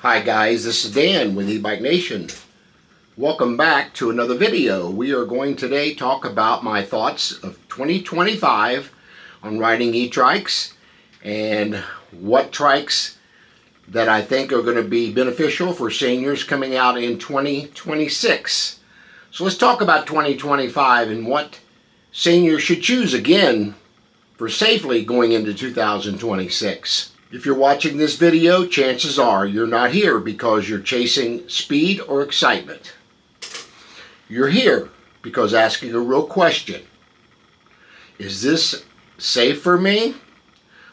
Hi guys, this is Dan with Ebike Nation. Welcome back to another video. We are going today talk about my thoughts of 2025 on riding e-trikes and what trikes that I think are going to be beneficial for seniors coming out in 2026. So let's talk about 2025 and what seniors should choose again for safely going into 2026. If you're watching this video, chances are you're not here because you're chasing speed or excitement. You're here because asking a real question. Is this safe for me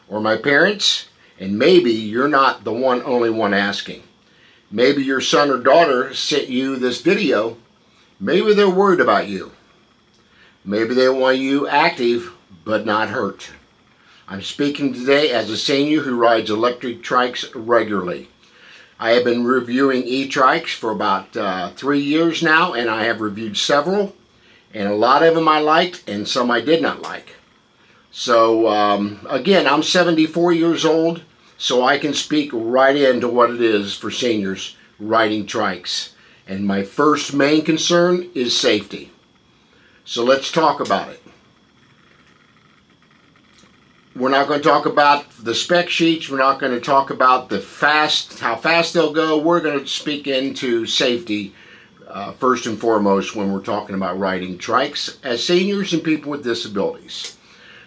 or my parents? And maybe you're not the only one asking. Maybe your son or daughter sent you this video. Maybe they're worried about you. Maybe they want you active but not hurt. I'm speaking today as a senior who rides electric trikes regularly. I have been reviewing e-trikes for about 3 years now, and I have reviewed several, and a lot of them I liked and some I did not like. So again, I'm 74 years old, so I can speak right into what it is for seniors riding trikes. And my first main concern is safety. So let's talk about it. We're not going to talk about the spec sheets. We're not going to talk about how fast they'll go. We're going to speak into safety first and foremost when we're talking about riding trikes as seniors and people with disabilities.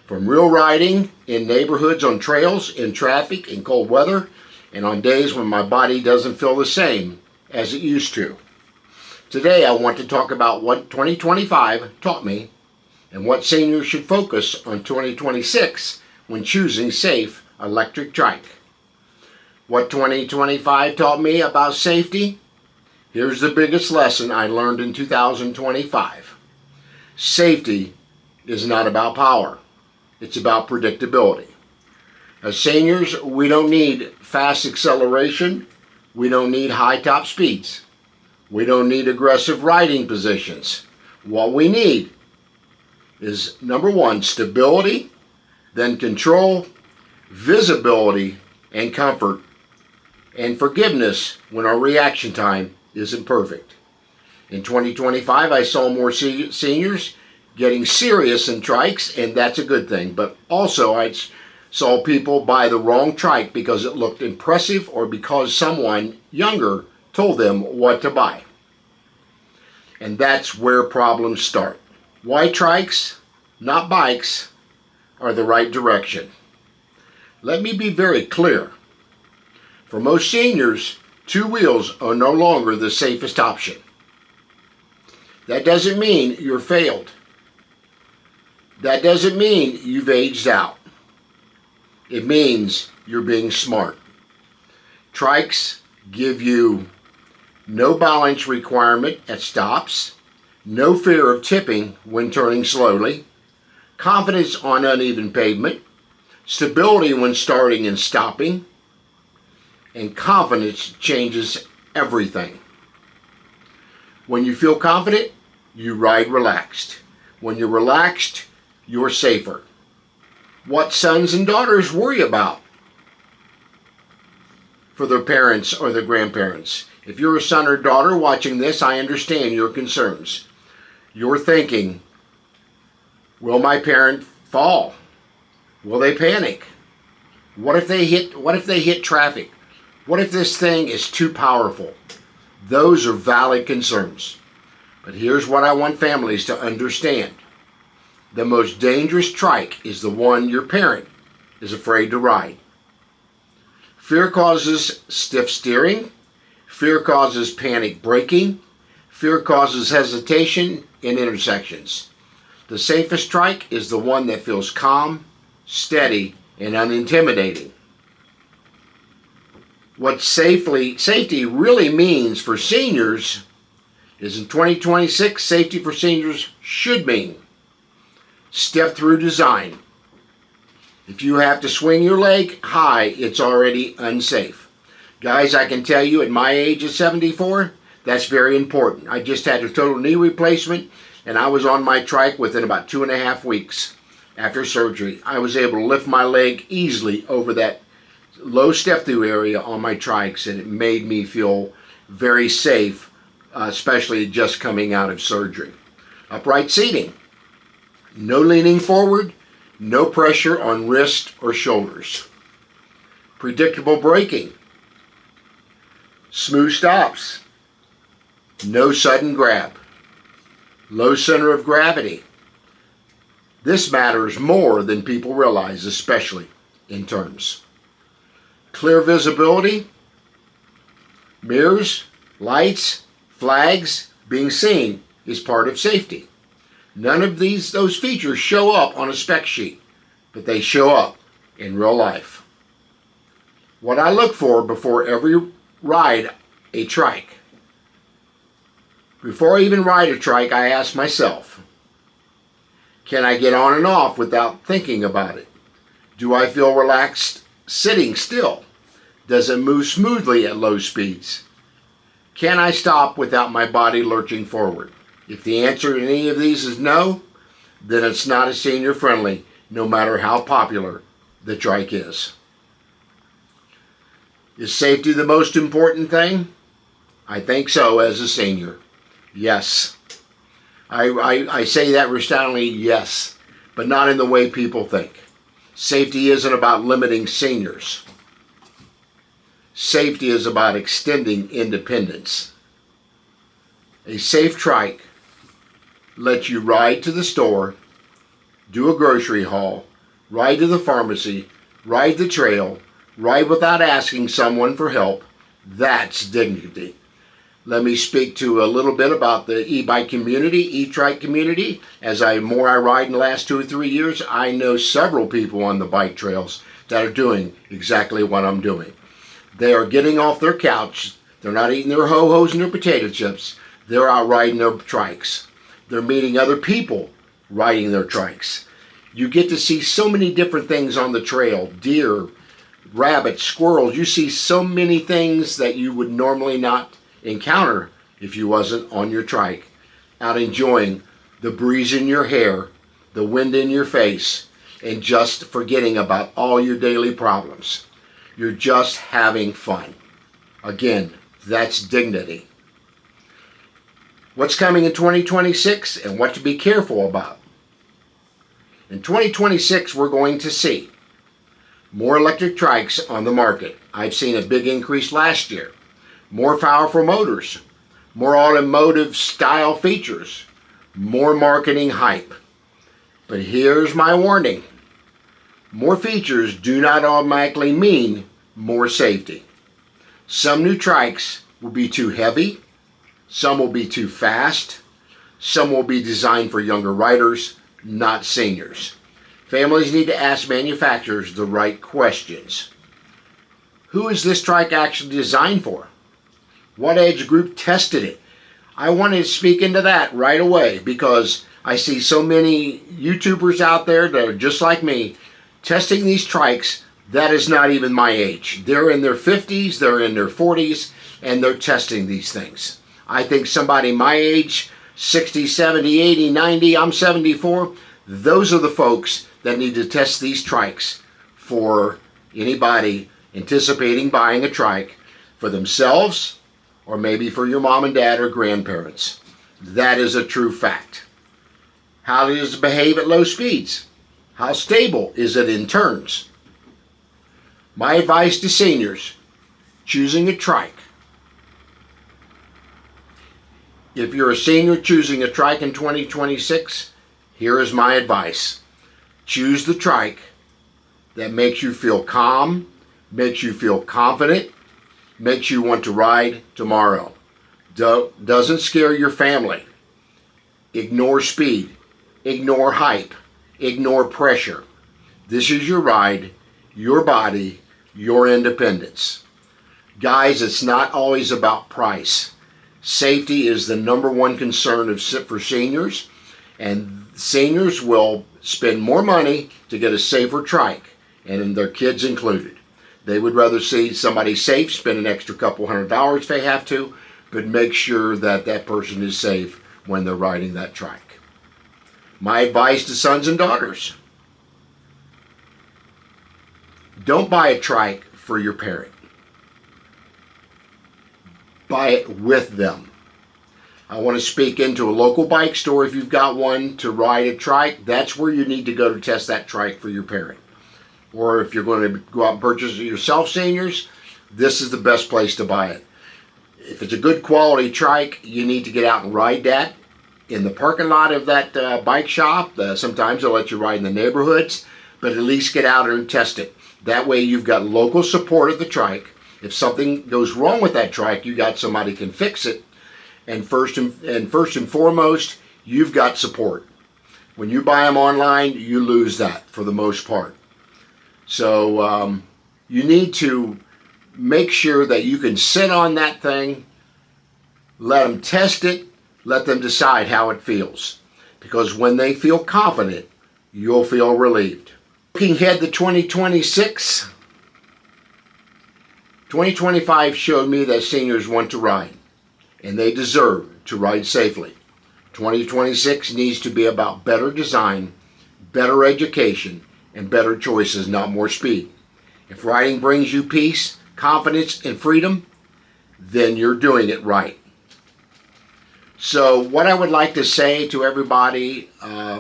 From real riding in neighborhoods, on trails, in traffic, in cold weather, and on days when my body doesn't feel the same as it used to. Today I want to talk about what 2025 taught me and what seniors should focus on 2026 when choosing safe electric trike. What 2025 taught me about safety? Here's the biggest lesson I learned in 2025. Safety is not about power. It's about predictability. As seniors, we don't need fast acceleration. We don't need high top speeds. We don't need aggressive riding positions. What we need is, number one, stability, then control, visibility, and comfort, and forgiveness when our reaction time isn't perfect. In 2025, I saw more seniors getting serious in trikes, and that's a good thing. But also, I saw people buy the wrong trike because it looked impressive or because someone younger told them what to buy. And that's where problems start. Why trikes, not bikes, are the right direction? Let me be very clear. For most seniors, two wheels are no longer the safest option. That doesn't mean you're failed. That doesn't mean you've aged out. It means you're being smart. Trikes give you no balance requirement at stops, no fear of tipping when turning slowly, confidence on uneven pavement, stability when starting and stopping, and confidence changes everything. When you feel confident, you ride relaxed. When you're relaxed, you're safer. What sons and daughters worry about for their parents or their grandparents? If you're a son or daughter watching this, I understand your concerns. You're thinking, will my parent fall? Will they panic? What if they hit traffic? What if this thing is too powerful? Those are valid concerns. But here's what I want families to understand. The most dangerous trike is the one your parent is afraid to ride. Fear causes stiff steering. Fear causes panic braking. Fear causes hesitation in intersections. The safest trike is the one that feels calm, steady, and unintimidating. What safety really means for seniors is in 2026, safety for seniors should mean step through design. If you have to swing your leg high, it's already unsafe. Guys, I can tell you at my age of 74, that's very important. I just had a total knee replacement, and I was on my trike within about 2.5 weeks after surgery. I was able to lift my leg easily over that low step through area on my trikes, and it made me feel very safe, especially just coming out of surgery. Upright seating. No leaning forward, no pressure on wrist or shoulders. Predictable braking. Smooth stops. No sudden grab. Low center of gravity. This matters more than people realize, especially in turns. Clear visibility. Mirrors, lights, flags, being seen is part of safety. None of those features show up on a spec sheet, but they show up in real life. What I look for before every ride a trike. Before I even ride a trike, I ask myself, can I get on and off without thinking about it? Do I feel relaxed sitting still? Does it move smoothly at low speeds? Can I stop without my body lurching forward? If the answer to any of these is no, then it's not a senior friendly, no matter how popular the trike is. Is safety the most important thing? I think so as a senior. Yes. I say that resoundingly, yes, but not in the way people think. Safety isn't about limiting seniors. Safety is about extending independence. A safe trike lets you ride to the store, do a grocery haul, ride to the pharmacy, ride the trail, ride without asking someone for help. That's dignity. Let me speak to a little bit about the e-bike community, e-trike community. As I ride in the last 2 or 3 years, I know several people on the bike trails that are doing exactly what I'm doing. They are getting off their couch. They're not eating their ho-hos and their potato chips. They're out riding their trikes. They're meeting other people riding their trikes. You get to see so many different things on the trail. Deer, rabbits, squirrels. You see so many things that you would normally not encounter if you wasn't on your trike, out enjoying the breeze in your hair, the wind in your face, and just forgetting about all your daily problems. You're just having fun. Again, that's dignity. What's coming in 2026 and what to be careful about? In 2026, we're going to see more electric trikes on the market. I've seen a big increase last year. More powerful motors, more automotive style features, more marketing hype. But here's my warning. More features do not automatically mean more safety. Some new trikes will be too heavy, some will be too fast, some will be designed for younger riders, not seniors. Families need to ask manufacturers the right questions. Who is this trike actually designed for? What age group tested it? I want to speak into that right away because I see so many YouTubers out there that are just like me testing these trikes that is not even my age. They're in their 50s, they're in their 40s, and they're testing these things. I think somebody my age, 60, 70, 80, 90, I'm 74, those are the folks that need to test these trikes for anybody anticipating buying a trike for themselves, or maybe for your mom and dad or grandparents. That is a true fact. How does it behave at low speeds? How stable is it in turns? My advice to seniors choosing a trike. If you're a senior choosing a trike in 2026, here is my advice. Choose the trike that makes you feel calm, makes you feel confident, makes you want to ride tomorrow. Doesn't scare your family. Ignore speed. Ignore hype. Ignore pressure. This is your ride, your body, your independence. Guys, it's not always about price. Safety is the number one concern for seniors, and seniors will spend more money to get a safer trike, and their kids included. They would rather see somebody safe, spend an extra couple $100 if they have to, but make sure that that person is safe when they're riding that trike. My advice to sons and daughters: don't buy a trike for your parent. Buy it with them. I want to speak into a local bike store if you've got one to ride a trike. That's where you need to go to test that trike for your parent. Or if you're going to go out and purchase it yourself, seniors, this is the best place to buy it. If it's a good quality trike, you need to get out and ride that in the parking lot of that bike shop. Sometimes they'll let you ride in the neighborhoods, but at least get out and test it. That way you've got local support of the trike. If something goes wrong with that trike, you got somebody can fix it. And first and foremost, you've got support. When you buy them online, you lose that for the most part. So you need to make sure that you can sit on that thing, let them test it, let them decide how it feels. Because when they feel confident, you'll feel relieved. Looking ahead to 2026, 2025 showed me that seniors want to ride, and they deserve to ride safely. 2026 needs to be about better design, better education, and better choices, not more speed. If riding brings you peace, confidence, and freedom, then you're doing it right. So what I would like to say to everybody,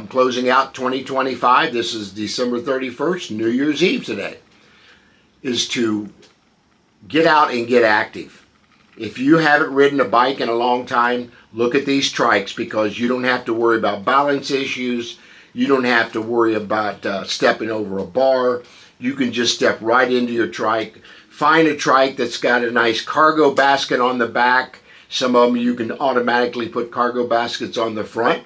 closing out 2025, this is December 31st, New Year's Eve today, is to get out and get active. If you haven't ridden a bike in a long time, look at these trikes, because you don't have to worry about balance issues. You don't have to worry about stepping over a bar. You can just step right into your trike. Find a trike that's got a nice cargo basket on the back. Some of them you can automatically put cargo baskets on the front.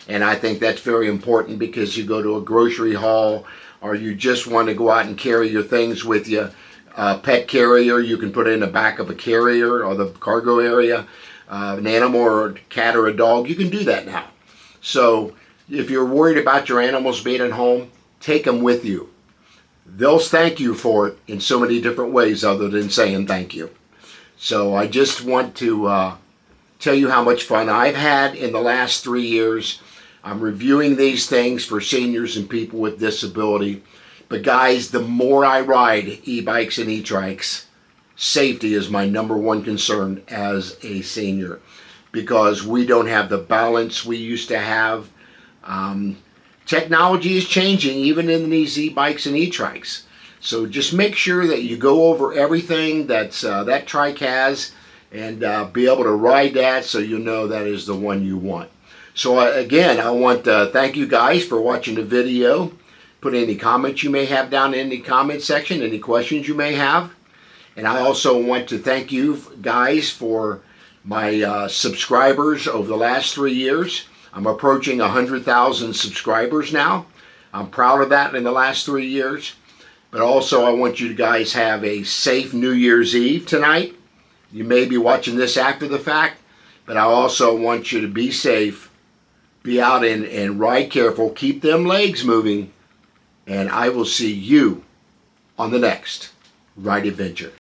And I think that's very important, because you go to a grocery haul, or you just want to go out and carry your things with you. Pet carrier, you can put it in the back of a carrier or the cargo area. An animal or a cat or a dog, you can do that now. So if you're worried about your animals being at home, take them with you. They'll thank you for it in so many different ways other than saying thank you. So I just want to tell you how much fun I've had in the last 3 years. I'm reviewing these things for seniors and people with disability. But guys, the more I ride e-bikes and e-trikes, safety is my #1 concern as a senior, because we don't have the balance we used to have. Technology is changing even in these e-bikes and e-trikes. So just make sure that you go over everything that's, that trike has, and be able to ride that so you know that is the one you want. So again, I want to thank you guys for watching the video. Put any comments you may have down in the comment section, any questions you may have. And I also want to thank you guys for my subscribers over the last 3 years. I'm approaching 100,000 subscribers now. I'm proud of that in the last 3 years. But also I want you guys to have a safe New Year's Eve tonight. You may be watching this after the fact, but I also want you to be safe, be out and ride careful, keep them legs moving, and I will see you on the next Ride Adventure.